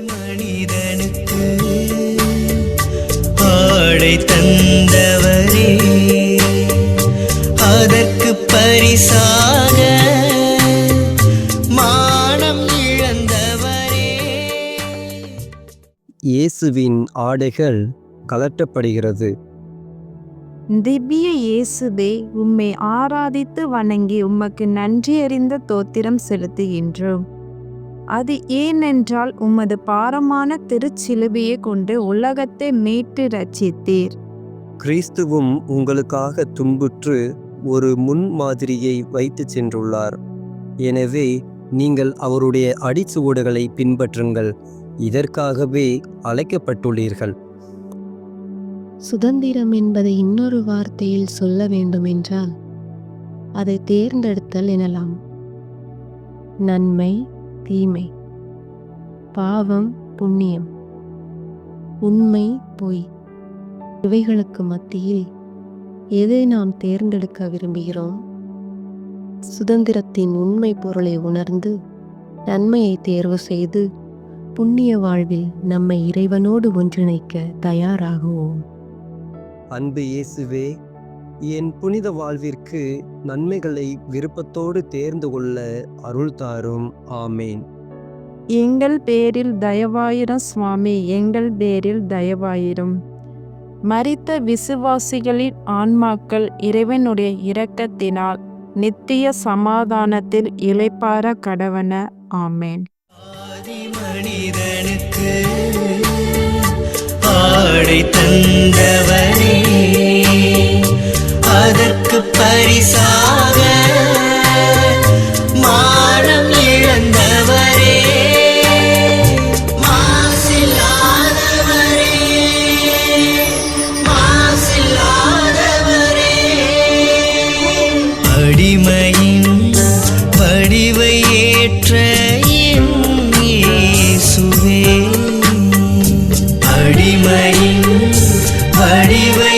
மனிதனுக்கு ஆடை தந்தவரே, அதற்கு பரிசாக மானம் இழந்தவரே. இயேசுவின் ஆடைகள் கலட்டப்படுகிறது. திவ்ய இயேசுவே, உம்மை ஆராதித்து வணங்கி உமக்கு நன்றியறிந்த தோத்திரம் செலுத்துகின்றோம். அது ஏனென்றால் உமது பாரமான திருச்சிலுவையை கொண்டு உலகத்தை மீட்டு ரட்சித்தீர். கிறிஸ்துவும் உங்களுக்காக துன்புற்று ஒரு முன்மாதிரியை வைத்து சென்றுள்ளார். எனவே நீங்கள் அவருடைய அடிச்சுவடுகளை பின்பற்றுங்கள். இதற்காகவே அழைக்கப்பட்டுள்ளீர்கள். சுதந்திரம் என்பதை இன்னொரு வார்த்தையில் சொல்ல வேண்டுமென்றால் அதை தேர்ந்தெடுத்தல் எனலாம். நன்மை, தீமை, பாவம், புண்ணியம், உண்மை, பொய், இவைகளுக்கு மத்தியில் எதை நாம் தேர்ந்தெடுக்க விரும்புகிறோம்? சுதந்திரத்தின் உண்மை பொருளை உணர்ந்து நன்மையை தேர்வு செய்து புண்ணிய வாழ்வில் நம்மை இறைவனோடு ஒன்றிணைக்க தயாராகுவோம். அன்பு இயேசுவே, என் புனித வாழ்விற்கு நன்மைகளை விருப்பத்தோடு தேர்ந்து கொள்ள அருள் தாரும். ஆமேன். எங்கள் பேரில் தயவாயிரும் சுவாமி, எங்கள் பேரில் தயவாயிரும். மரித்த விசுவாசிகளின் ஆன்மாக்கள் இறைவனுடைய இரக்கத்தினால் நித்திய சமாதானத்தில் இளைப்பாற கடவன. ஆமேன். மனிதனுக்கு ஆடை தந்தவரே, அதற்கு பரிசாக மானம் இழந்தவரே, மாசில்லாதவரே, மாசில்லாதவரே, அடிமையின் வடிவை ஏற்ற என் இயேசுவே, அடிமையின் வடிவை